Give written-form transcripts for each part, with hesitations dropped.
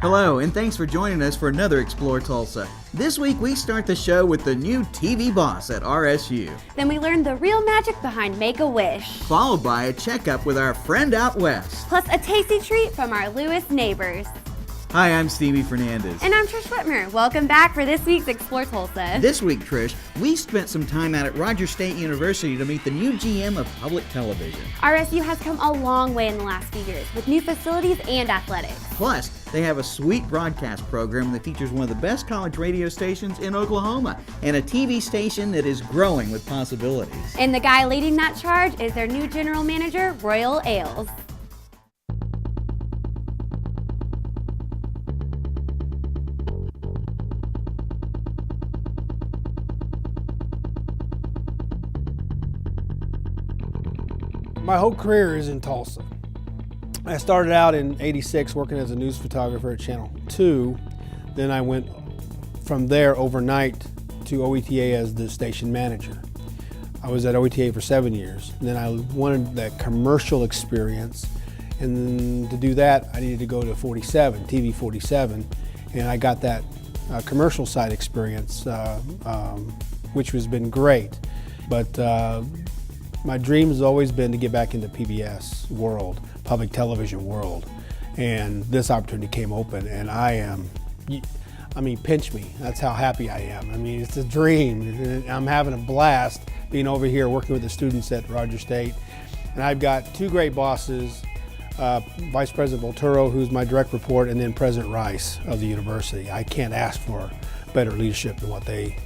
Hello, and thanks for joining us for another Explore Tulsa. This week we start the show with the new TV boss at RSU. Then we learn the real magic behind Make-A-Wish. Followed by a checkup with our friend out west. Plus a tasty treat from our Lewis neighbors. Hi, I'm Stevie Fernandez. And I'm Trish Whitmer. Welcome back for this week's Explore Tulsa. This week, Trish, we spent some time out at Rogers State University to meet the new GM of Public Television. RSU has come a long way in the last few years with new facilities and athletics. Plus, they have a sweet broadcast program that features one of the best college radio stations in Oklahoma and a TV station that is growing with possibilities. And the guy leading that charge is their new general manager, Royal Ailes. My whole career is in Tulsa. I started out in '86 working as a news photographer at Channel 2. Then I went from there overnight to OETA as the station manager. I was at OETA for 7 years. Then I wanted that commercial experience, and to do that I needed to go to 47, TV 47, and I got that commercial side experience, which has been great. But my dream has always been to get back into PBS world, public television world, and this opportunity came open, and pinch me. That's how happy I am. I mean, it's a dream. I'm having a blast being over here working with the students at Rogers State, and I've got two great bosses, Vice President Volturo, who's my direct report, and then President Rice of the university. I can't ask for better leadership than what they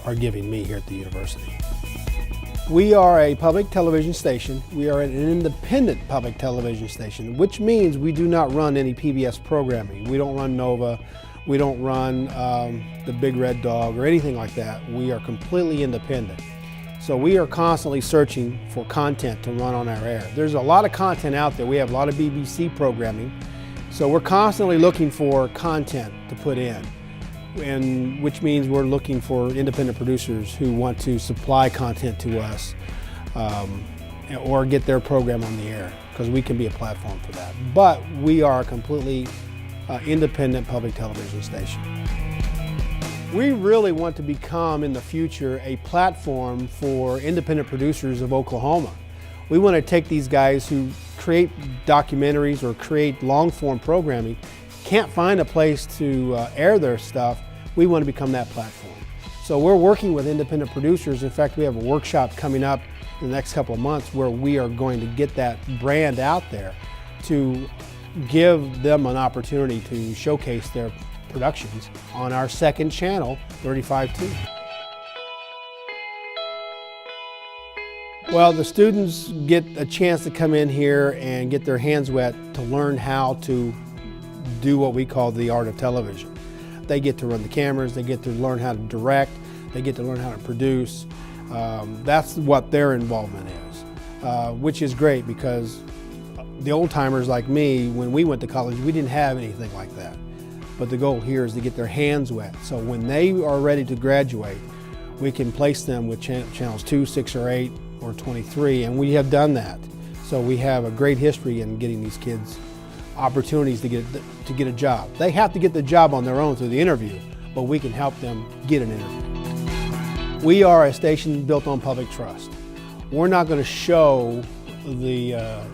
are giving me here at the university. We are a public television station. We are an independent public television station, which means we do not run any PBS programming. We don't run Nova. We don't run the Big Red Dog or anything like that. We are completely independent. So we are constantly searching for content to run on our air. There's a lot of content out there. We have a lot of BBC programming. So we're constantly looking for content to put in, and which means we're looking for independent producers who want to supply content to us or get their program on the air, because we can be a platform for that. But we are a completely independent public television station. We really want to become in the future a platform for independent producers of Oklahoma. We want to take these guys who create documentaries or create long-form programming, can't find a place to air their stuff. We want to become that platform. So we're working with independent producers. In fact, we have a workshop coming up in the next couple of months where we are going to get that brand out there to give them an opportunity to showcase their productions on our second channel, 35.2. Well, the students get a chance to come in here and get their hands wet to learn how to do what we call the art of television. They get to run the cameras, they get to learn how to direct, they get to learn how to produce. That's what their involvement is, which is great, because the old timers like me, when we went to college, we didn't have anything like that. But the goal here is to get their hands wet. So when they are ready to graduate, we can place them with channels 2, 6, or 8, or 23, and we have done that. So we have a great history in getting these kids opportunities to get a job. They have to get the job on their own through the interview, but we can help them get an interview. We are a station built on public trust. We're not going to show the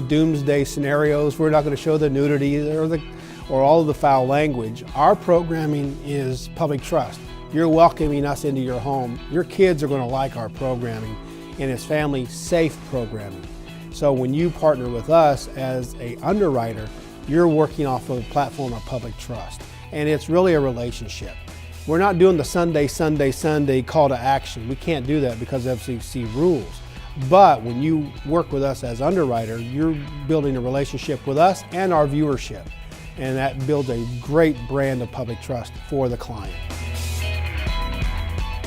doomsday scenarios. We're not going to show the nudity or all of the foul language. Our programming is public trust. You're welcoming us into your home. Your kids are going to like our programming, and it's family safe programming. So when you partner with us as an underwriter, you're working off of a platform of public trust. And it's really a relationship. We're not doing the Sunday call to action. We can't do that because of FCC rules. But when you work with us as underwriter, you're building a relationship with us and our viewership. And that builds a great brand of public trust for the client.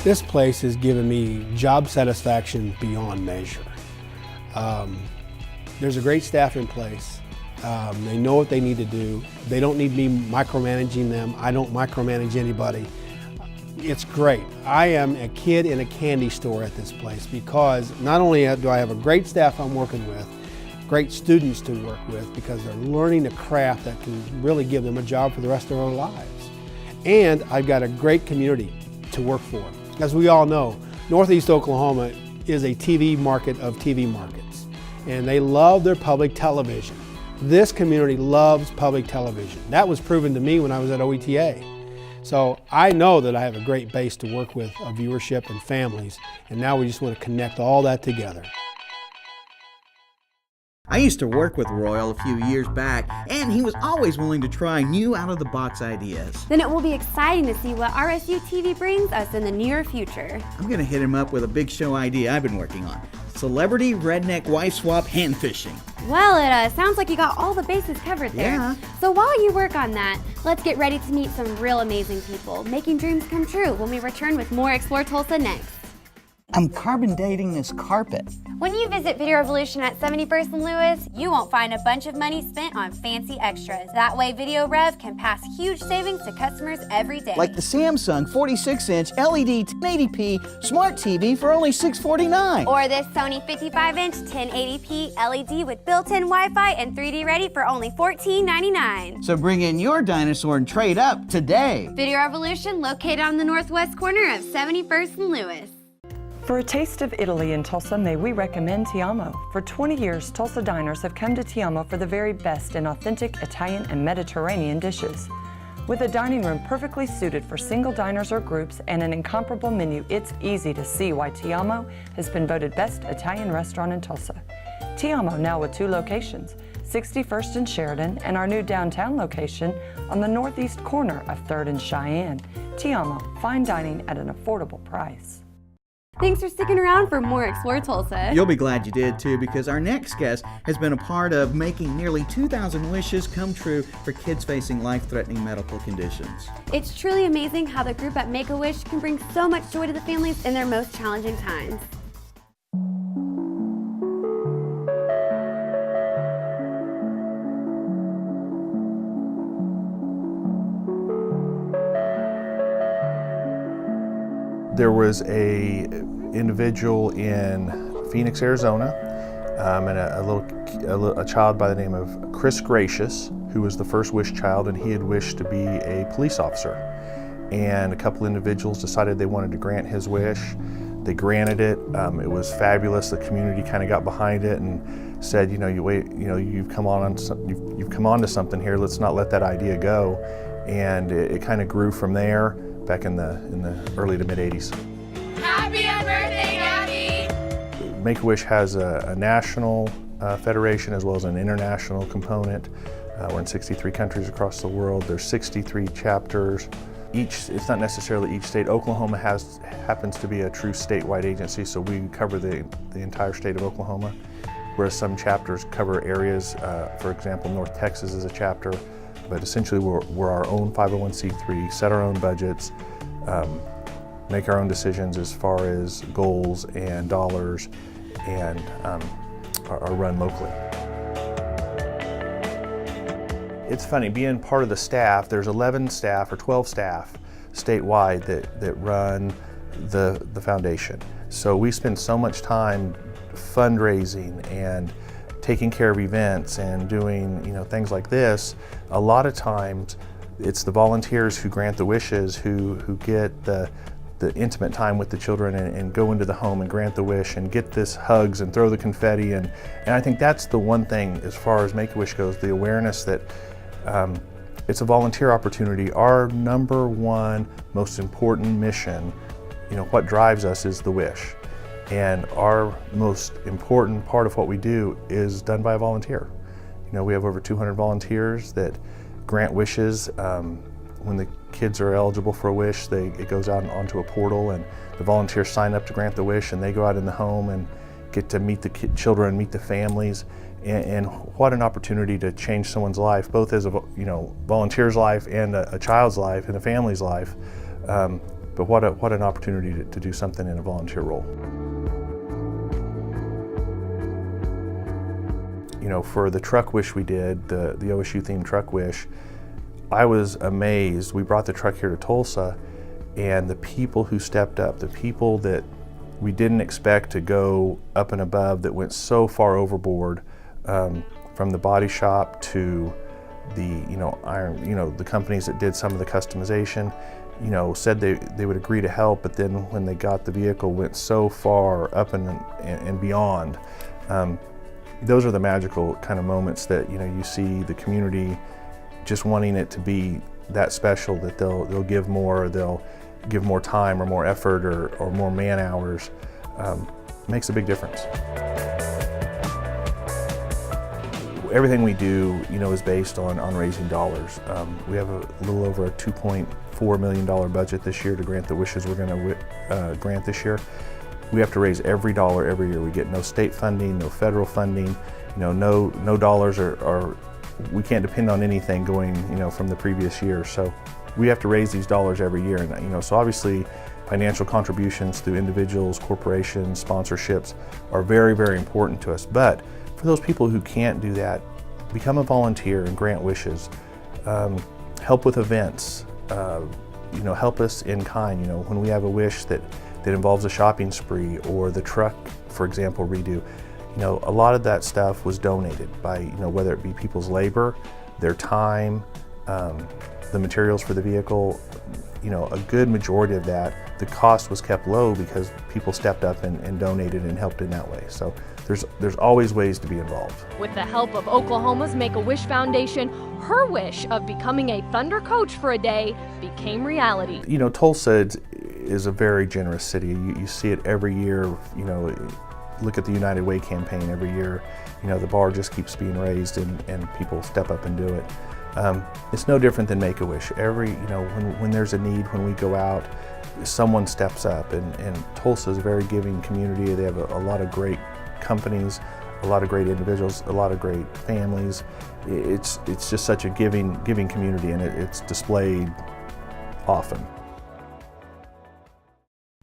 This place has given me job satisfaction beyond measure. There's a great staff in place. They know what they need to do. They don't need me micromanaging them. I don't micromanage anybody. It's great. I am a kid in a candy store at this place, because not only do I have a great staff I'm working with, great students to work with because they're learning a craft that can really give them a job for the rest of their lives. And I've got a great community to work for. As we all know, Northeast Oklahoma is a TV market of TV markets, and they love their public television. This community loves public television. That was proven to me when I was at OETA. So I know that I have a great base to work with of viewership and families, and now we just want to connect all that together. I used to work with Royal a few years back, and he was always willing to try new out-of-the-box ideas. Then it will be exciting to see what RSU TV brings us in the near future. I'm going to hit him up with a big show idea I've been working on. Celebrity redneck wife swap hand fishing. Well, it sounds like you got all the bases covered there. Yeah. So while you work on that, let's get ready to meet some real amazing people, making dreams come true when we return with more Explore Tulsa next. I'm carbon dating this carpet. When you visit Video Revolution at 71st and Lewis, you won't find a bunch of money spent on fancy extras. That way Video Rev can pass huge savings to customers every day. Like the Samsung 46-inch LED 1080p smart TV for only $649. Or this Sony 55-inch 1080p LED with built-in Wi-Fi and 3D ready for only $14.99. So bring in your dinosaur and trade up today. Video Revolution located on the northwest corner of 71st and Lewis. For a taste of Italy in Tulsa, may we recommend Ti Amo. For 20 years, Tulsa diners have come to Ti Amo for the very best in authentic Italian and Mediterranean dishes. With a dining room perfectly suited for single diners or groups and an incomparable menu, it's easy to see why Ti Amo has been voted best Italian restaurant in Tulsa. Ti Amo now with 2 locations, 61st and Sheridan, and our new downtown location on the northeast corner of 3rd and Cheyenne. Ti Amo, fine dining at an affordable price. Thanks for sticking around for more Explore Tulsa. You'll be glad you did too, because our next guest has been a part of making nearly 2,000 wishes come true for kids facing life-threatening medical conditions. It's truly amazing how the group at Make-A-Wish can bring so much joy to the families in their most challenging times. There was a individual in Phoenix, Arizona, and a child by the name of Chris Gracious, who was the first wish child, and he had wished to be a police officer. And a couple individuals decided they wanted to grant his wish. They granted it. It was fabulous. The community kind of got behind it and said, you've come on to something here. Let's not let that idea go. And it kind of grew from there. Back in the early to mid 80s. Happy birthday, Gabby! Make-A-Wish has a national federation as well as an international component. We're in 63 countries across the world. There's 63 chapters. It's not necessarily each state. Oklahoma happens to be a true statewide agency, so we cover the entire state of Oklahoma, whereas some chapters cover areas. For example, North Texas is a chapter. But essentially we're our own 501c3, set our own budgets, make our own decisions as far as goals and dollars, and are run locally. It's funny, being part of the staff, there's 11 staff or 12 staff statewide that run the foundation. So we spend so much time fundraising and taking care of events and doing things like this. A lot of times it's the volunteers who grant the wishes who get the intimate time with the children and go into the home and grant the wish and get this hugs and throw the confetti, and I think that's the one thing as far as Make-A-Wish goes, the awareness that it's a volunteer opportunity. Our number one most important mission, what drives us is the wish. And our most important part of what we do is done by a volunteer. We have over 200 volunteers that grant wishes. When the kids are eligible for a wish, it goes out onto a portal, and the volunteers sign up to grant the wish, and they go out in the home and get to meet the children, meet the families, and what an opportunity to change someone's life, both as a volunteer's life and a child's life and a family's life. But what an opportunity to do something in a volunteer role. For the truck wish we did, the OSU themed truck wish, I was amazed. We brought the truck here to Tulsa, and the people who stepped up, the people that we didn't expect to go up and above, that went so far overboard, from the body shop to the the companies that did some of the customization, said they would agree to help, but then when they got the vehicle, went so far up and beyond. Those are the magical kind of moments that you see the community just wanting it to be that special, that they'll give more, they'll give more time or more effort or more man hours. Makes a big difference. Everything we do, is based on raising dollars. We have a little over a $2.4 million budget this year to grant the wishes we're going to grant this year. We have to raise every dollar every year. We get no state funding, no federal funding, no dollars are we can't depend on anything going, from the previous year. So we have to raise these dollars every year, and so obviously financial contributions through individuals, corporations, sponsorships are very, very important to us. But for those people who can't do that, become a volunteer and grant wishes. Help with events. Help us in kind. When we have a wish that involves a shopping spree or the truck, for example, redo. A lot of that stuff was donated by, whether it be people's labor, their time, the materials for the vehicle. A good majority of that, the cost was kept low because people stepped up and donated and helped in that way. So there's always ways to be involved. With the help of Oklahoma's Make-A-Wish Foundation, her wish of becoming a Thunder coach for a day became reality. Tulsa is a very generous city. You see it every year. Look at the United Way campaign every year. The bar just keeps being raised and people step up and do it. It's no different than Make-A-Wish. When there's a need, when we go out, someone steps up, and Tulsa is a very giving community. They have a lot of great companies, a lot of great individuals, a lot of great families. It's just such a giving community, and it's displayed often.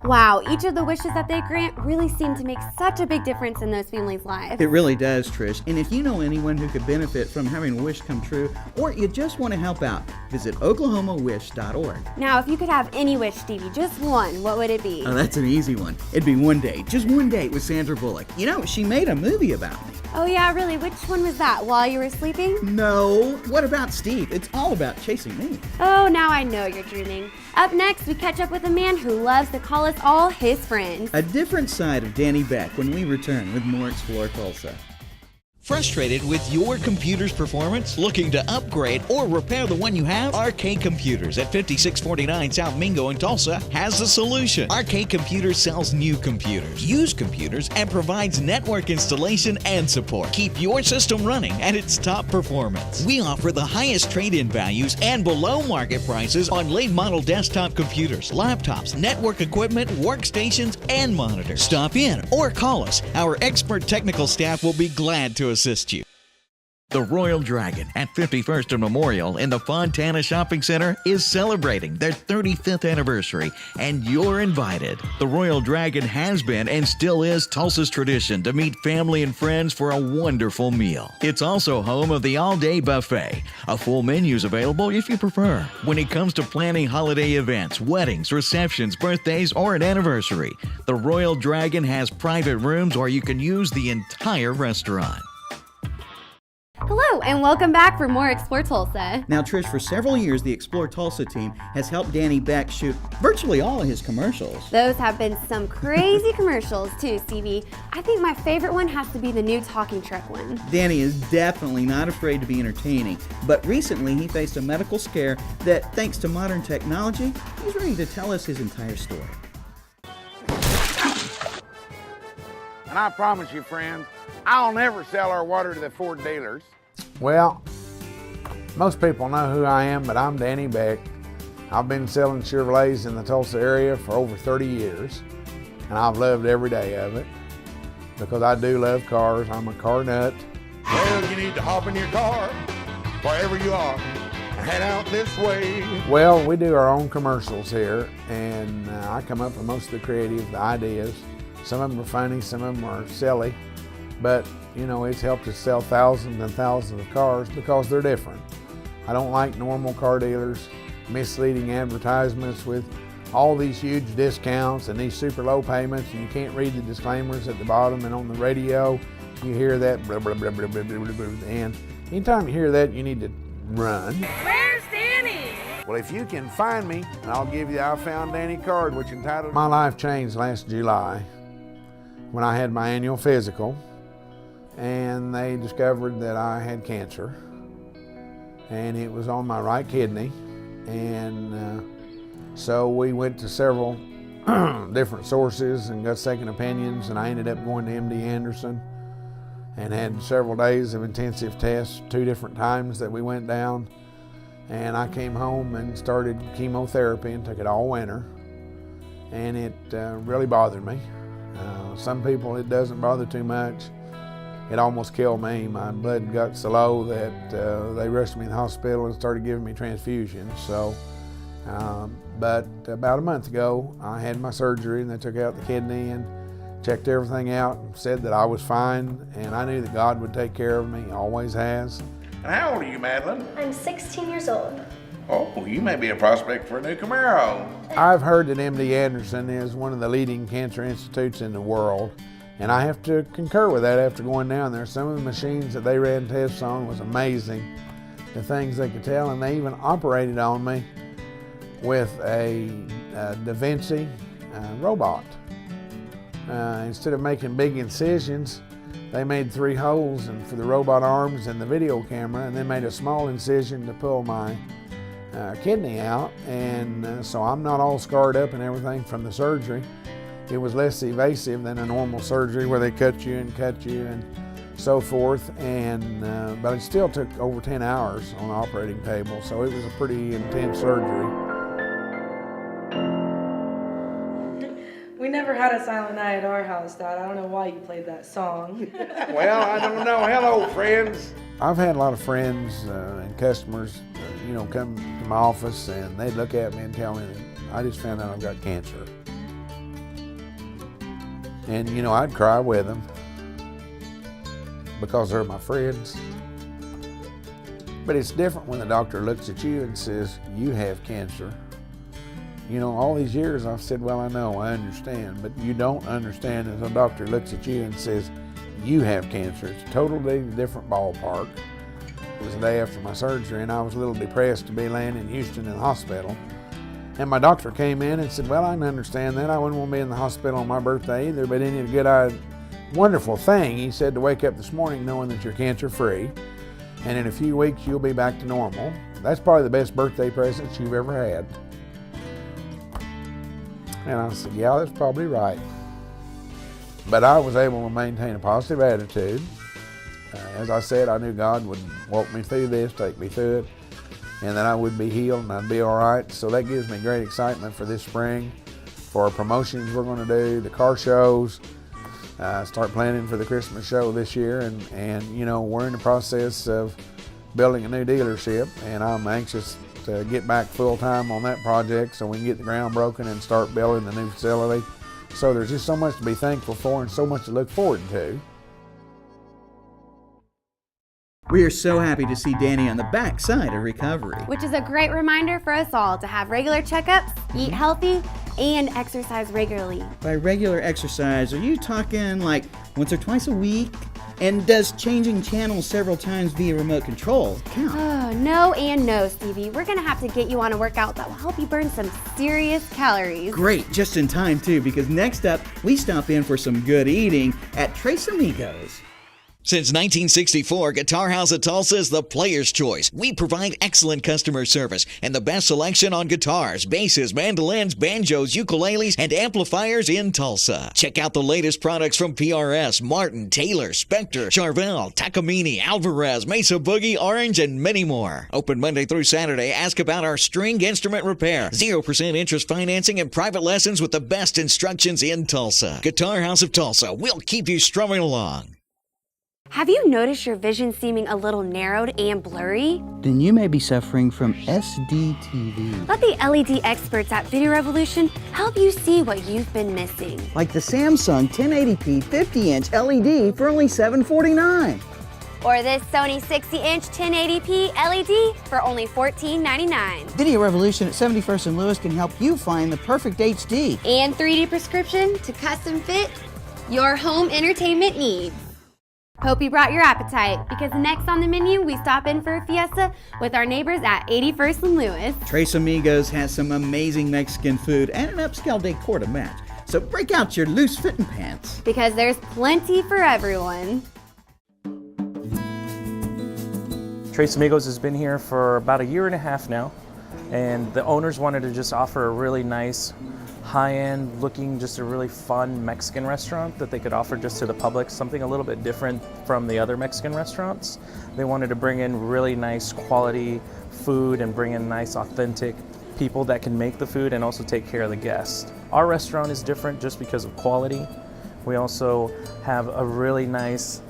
Wow, each of the wishes that they grant really seem to make such a big difference in those families' lives. It really does, Trish. And if you know anyone who could benefit from having a wish come true, or you just want to help out, visit oklahomawish.org. Now, if you could have any wish, Stevie, just one, what would it be? Oh, that's an easy one. It'd be one date, just one date with Sandra Bullock. She made a movie about me. Oh yeah, really? Which one was that? While you were sleeping? No. What about Steve? It's all about chasing me. Oh, now I know you're dreaming. Up next, we catch up with a man who loves to call us all his friends. A different side of Danny Beck when we return with more Explore Tulsa. Frustrated with your computer's performance? Looking to upgrade or repair the one you have? RK Computers at 5649 South Mingo in Tulsa has the solution. RK Computers sells new computers, used computers, and provides network installation and support. Keep your system running at its top performance. We offer the highest trade-in values and below market prices on late model desktop computers, laptops, network equipment, workstations, and monitors. Stop in or call us. Our expert technical staff will be glad to assist you. The Royal Dragon at 51st and Memorial in the Fontana Shopping Center is celebrating their 35th anniversary, and you're invited. The Royal Dragon has been and still is Tulsa's tradition to meet family and friends for a wonderful meal. It's also home of the all-day buffet. A full menu is available if you prefer. When it comes to planning holiday events, weddings, receptions, birthdays, or an anniversary, the Royal Dragon has private rooms, or you can use the entire restaurant. Hello, and welcome back for more Explore Tulsa. Now, Trish, for several years, the Explore Tulsa team has helped Danny Beck shoot virtually all of his commercials. Those have been some crazy commercials too, Stevie. I think my favorite one has to be the new talking truck one. Danny is definitely not afraid to be entertaining, but recently he faced a medical scare that, thanks to modern technology, he's ready to tell us his entire story. And I promise you, friends, I'll never sell our water to the Ford dealers. Well, most people know who I am, but I'm Danny Beck. I've been selling Chevrolets in the Tulsa area for over 30 years, and I've loved every day of it because I do love cars. I'm a car nut. Well, you need to hop in your car, wherever you are, and head out this way. Well, we do our own commercials here, and I come up with most of the creative ideas. Some of them are funny, some of them are silly, but it's helped us sell thousands and thousands of cars because they're different. I don't like normal car dealers misleading advertisements with all these huge discounts and these super low payments, and you can't read the disclaimers at the bottom and on the radio. You hear that, blah, blah, blah, blah, blah, blah, blah, blah, and anytime you hear that, you need to run. Where's Danny? Well, if you can find me, I'll give you the I Found Danny card, which entitled My Life Changed last July when I had my annual physical, and they discovered that I had cancer, and it was on my right kidney, and so we went to several different sources and got second opinions, and I ended up going to MD Anderson and had several days of intensive tests, 2 different times that we went down. And I came home and started chemotherapy and took it all winter. And it really bothered me. Some people it doesn't bother too much. It almost killed me. My blood got so low that they rushed me to the hospital and started giving me transfusions. So, but about a month ago, I had my surgery and they took out the kidney and checked everything out and said that I was fine, and I knew that God would take care of me, always has. And how old are you, Madeline? I'm 16 years old. Oh, you may be a prospect for a new Camaro. I've heard that MD Anderson is one of the leading cancer institutes in the world, and I have to concur with that after going down there. Some of the machines that they ran tests on was amazing, the things they could tell, and they even operated on me with a Da Vinci robot. Instead of making big incisions, they made 3 holes for the robot arms and the video camera, and then made a small incision to pull my kidney out. And so I'm not all scarred up and everything from the surgery. It was less evasive than a normal surgery where they cut you and so forth. And but it still took over 10 hours on the operating table, so it was a pretty intense surgery. We never had a silent night at our house, Dad. I don't know why you played that song. Well, I don't know. Hello, friends. I've had a lot of friends and customers, come to my office and they'd look at me and tell me that I just found out I've got cancer. And, I'd cry with them because they're my friends. But it's different when the doctor looks at you and says, you have cancer. All these years I've said, well, I know, I understand, but you don't understand as a doctor looks at you and says, you have cancer. It's a totally different ballpark. It was the day after my surgery, and I was a little depressed to be laying in Houston in the hospital. And my doctor came in and said, well, I can understand that. I wouldn't want to be in the hospital on my birthday either, but isn't it a wonderful thing, he said, to wake up this morning knowing that you're cancer-free, and in a few weeks you'll be back to normal. That's probably the best birthday present you've ever had. And I said, yeah, that's probably right. But I was able to maintain a positive attitude. As I said, I knew God would walk me through this, take me through it, and that I would be healed and I'd be all right. So that gives me great excitement for this spring, for our promotions we're going to do, the car shows, start planning for the Christmas show this year. And we're in the process of building a new dealership, and I'm anxious to get back full-time on that project so we can get the ground broken and start building the new facility. So there's just so much to be thankful for and so much to look forward to. We are so happy to see Danny on the back side of recovery. Which is a great reminder for us all to have regular checkups, eat healthy, and exercise regularly. By regular exercise, are you talking like once or twice a week? And does changing channels several times via remote control count? Oh, no and no, Stevie. We're gonna have to get you on a workout that will help you burn some serious calories. Great, just in time too, because next up, we stop in for some good eating at Tres Amigos. Since 1964, Guitar House of Tulsa is the player's choice. We provide excellent customer service and the best selection on guitars, basses, mandolins, banjos, ukuleles, and amplifiers in Tulsa. Check out the latest products from PRS, Martin, Taylor, Spector, Charvel, Takamine, Alvarez, Mesa Boogie, Orange, and many more. Open Monday through Saturday. Ask about our string instrument repair, 0% interest financing, and private lessons with the best instructions in Tulsa. Guitar House of Tulsa. We'll keep you strumming along. Have you noticed your vision seeming a little narrowed and blurry? Then you may be suffering from SDTV. Let the LED experts at Video Revolution help you see what you've been missing. Like the Samsung 1080p 50-inch LED for only $749. Or this Sony 60-inch 1080p LED for only $14.99. Video Revolution at 71st and Lewis can help you find the perfect HD. And 3D prescription to custom fit your home entertainment needs. Hope you brought your appetite, because next on the menu, we stop in for a fiesta with our neighbors at 81st and Lewis. Tres Amigos has some amazing Mexican food and an upscale decor to match. So break out your loose-fitting pants. Because there's plenty for everyone. Tres Amigos has been here for about a year and a half now, and the owners wanted to just offer a really nice, high-end looking, just a really fun Mexican restaurant that they could offer just to the public, something a little bit different from the other Mexican restaurants. They wanted to bring in really nice quality food and bring in nice, authentic people that can make the food and also take care of the guests. Our restaurant is different just because of quality. We also have a really nice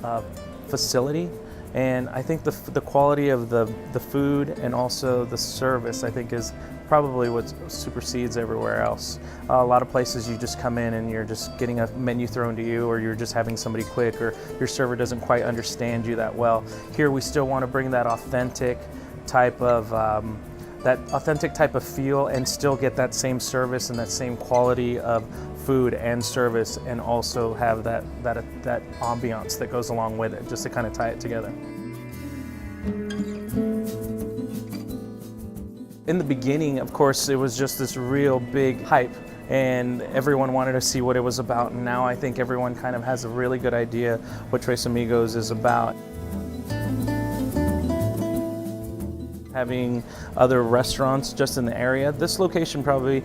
facility, and I think the quality of the food and also the service, I think, is probably what supersedes everywhere else. A lot of places you just come in and you're just getting a menu thrown to you, or you're just having somebody quick, or your server doesn't quite understand you that well. Here we still want to bring that authentic type of feel and still get that same service and that same quality of food and service, and also have that ambiance that goes along with it, just to kind of tie it together. In the beginning, of course, it was just this real big hype, and everyone wanted to see what it was about, and now I think everyone kind of has a really good idea what Tres Amigos is about. Having other restaurants just in the area, this location probably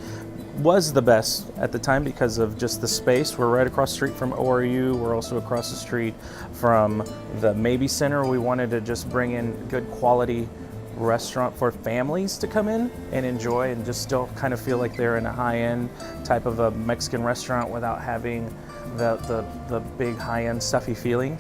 was the best at the time because of just the space. We're right across the street from ORU. We're also across the street from the Maybe Center. We wanted to just bring in good quality restaurant for families to come in and enjoy, and just still kind of feel like they're in a high-end type of a Mexican restaurant without having the big high-end stuffy feeling.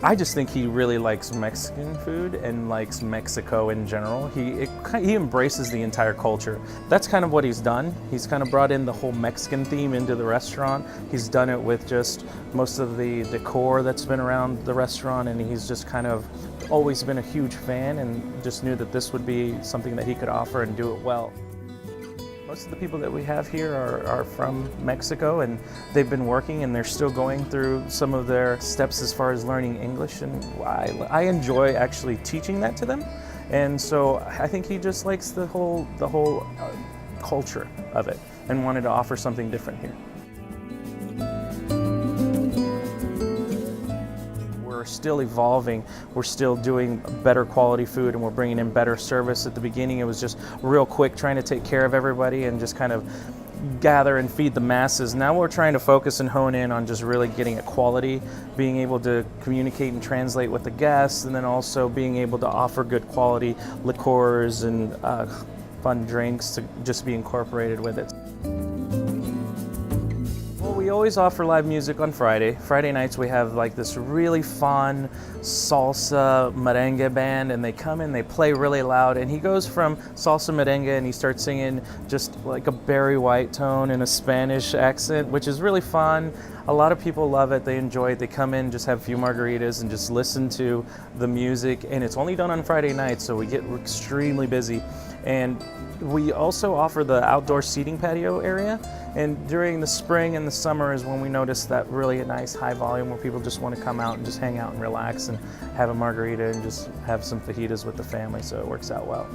I just think he really likes Mexican food and likes Mexico in general. He embraces the entire culture. That's kind of what he's done. He's kind of brought in the whole Mexican theme into the restaurant. He's done it with just most of the decor that's been around the restaurant, and he's just kind of always been a huge fan and just knew that this would be something that he could offer and do it well. Most of the people that we have here are from Mexico, and they've been working and they're still going through some of their steps as far as learning English, and I enjoy actually teaching that to them. And so I think he just likes the whole culture of it and wanted to offer something different here. We're still evolving, we're still doing better quality food, and we're bringing in better service. At the beginning it was just real quick, trying to take care of everybody and just kind of gather and feed the masses. Now we're trying to focus and hone in on just really getting it quality, being able to communicate and translate with the guests, and then also being able to offer good quality liqueurs and fun drinks to just be incorporated with it. We always offer live music on Friday. Friday nights we have like this really fun salsa merengue band, and they come in, they play really loud, and he goes from salsa merengue and he starts singing just like a Barry White tone in a Spanish accent, which is really fun. A lot of people love it, they enjoy it, they come in, just have a few margaritas and just listen to the music, and it's only done on Friday nights, so we get extremely busy. And we also offer the outdoor seating patio area, and during the spring and the summer is when we notice that really nice high volume where people just want to come out and just hang out and relax and have a margarita and just have some fajitas with the family, so it works out well.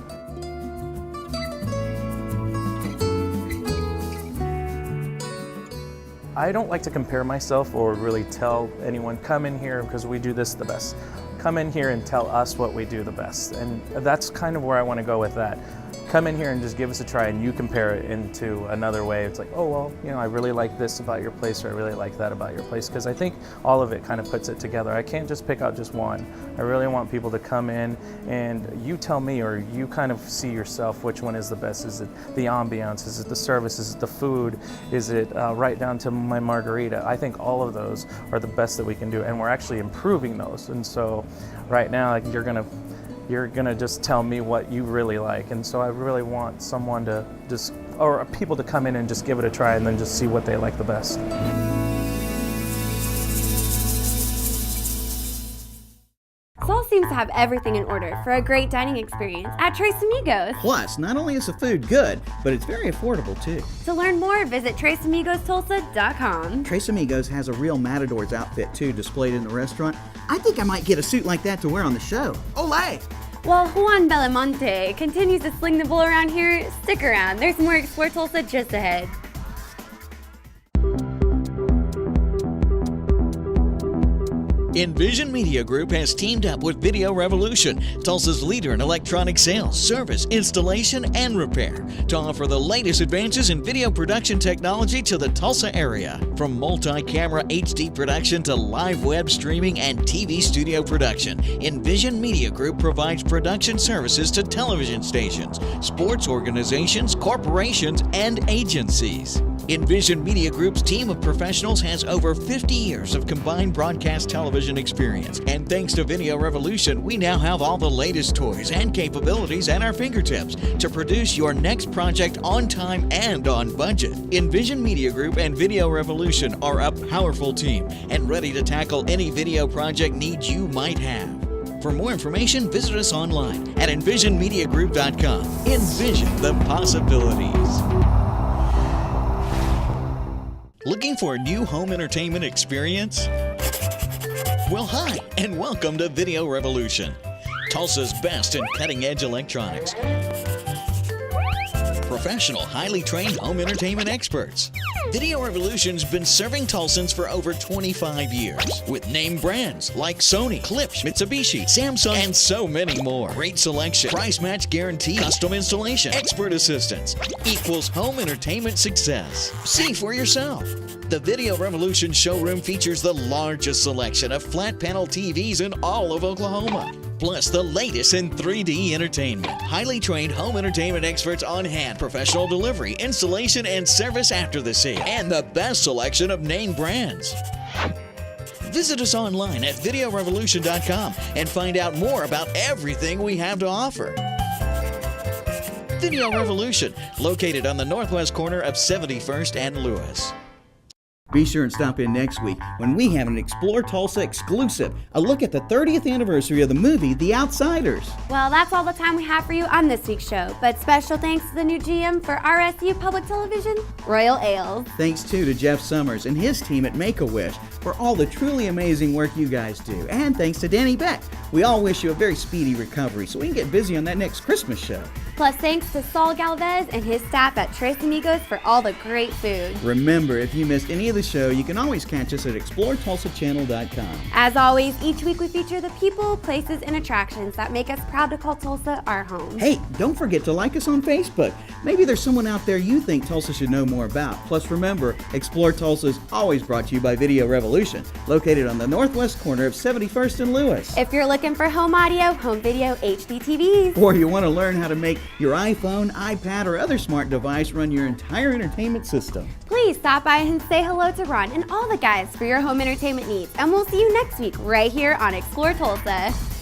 I don't like to compare myself or really tell anyone, come in here because we do this the best. Come in here and tell us what we do the best, and that's kind of where I want to go with that. Come in here and just give us a try, and you compare it into another way. It's like, oh, well, you know, I really like this about your place, or I really like that about your place, because I think all of it kind of puts it together. I can't just pick out just one. I really want people to come in and you tell me, or you kind of see yourself which one is the best. Is it the ambiance? Is it the service? Is it the food? Is it right down to my margarita? I think all of those are the best that we can do, and we're actually improving those. And so right now, like, you're gonna just tell me what you really like, and so I really want someone to just, or people to come in and just give it a try and then just see what they like the best. Salsa seems to have everything in order for a great dining experience at Tres Amigos. Plus, not only is the food good, but it's very affordable too. To learn more, visit TresAmigosTulsa.com. Tres Amigos has a real Matador's outfit too displayed in the restaurant. I think I might get a suit like that to wear on the show. Olé! While Juan Belamonte continues to sling the bull around here, stick around. There's more Explore Tulsa just ahead. Envision Media Group has teamed up with Video Revolution, Tulsa's leader in electronic sales, service, installation, and repair, to offer the latest advances in video production technology to the Tulsa area. From multi-camera HD production to live web streaming and TV studio production, Envision Media Group provides production services to television stations, sports organizations, corporations, and agencies. Envision Media Group's team of professionals has over 50 years of combined broadcast television experience, and thanks to Video Revolution, we now have all the latest toys and capabilities at our fingertips to produce your next project on time and on budget. Envision Media Group and Video Revolution are a powerful team and ready to tackle any video project needs you might have. For more information, visit us online at envisionmediagroup.com. Envision the possibilities. Looking for a new home entertainment experience? Well, hi, and welcome to Video Revolution, Tulsa's best in cutting-edge electronics. Professional, highly trained home entertainment experts. Video Revolution's been serving Tulsans for over 25 years with name brands like Sony, Klipsch, Mitsubishi, Samsung, and so many more. Great selection, price match guarantee, custom installation, expert assistance equals home entertainment success. See for yourself. The Video Revolution showroom features the largest selection of flat panel TVs in all of Oklahoma. Plus the latest in 3D entertainment. Highly trained home entertainment experts on hand, professional delivery, installation, and service after the sale, and the best selection of name brands. Visit us online at videorevolution.com and find out more about everything we have to offer. Video Revolution, located on the northwest corner of 71st and Lewis. Be sure and stop in next week when we have an Explore Tulsa exclusive, a look at the 30th anniversary of the movie The Outsiders. Well, that's all the time we have for you on this week's show, but special thanks to the new GM for RSU Public Television, Royal Ales. Thanks too to Jeff Summers and his team at Make-A-Wish for all the truly amazing work you guys do. And thanks to Danny Beck. We all wish you a very speedy recovery so we can get busy on that next Christmas show. Plus, thanks to Saul Galvez and his staff at Tres Amigos for all the great food. Remember, if you missed any of the show, you can always catch us at ExploreTulsaChannel.com. As always, each week we feature the people, places, and attractions that make us proud to call Tulsa our home. Hey, don't forget to like us on Facebook. Maybe there's someone out there you think Tulsa should know more about. Plus, remember, Explore Tulsa is always brought to you by Video Revolution, located on the northwest corner of 71st and Lewis. If you're looking for home audio, home video, HD TVs, or you want to learn how to make your iPhone, iPad, or other smart device run your entire entertainment system, please stop by and say hello to Ron and all the guys for your home entertainment needs. And we'll see you next week right here on Explore Tulsa.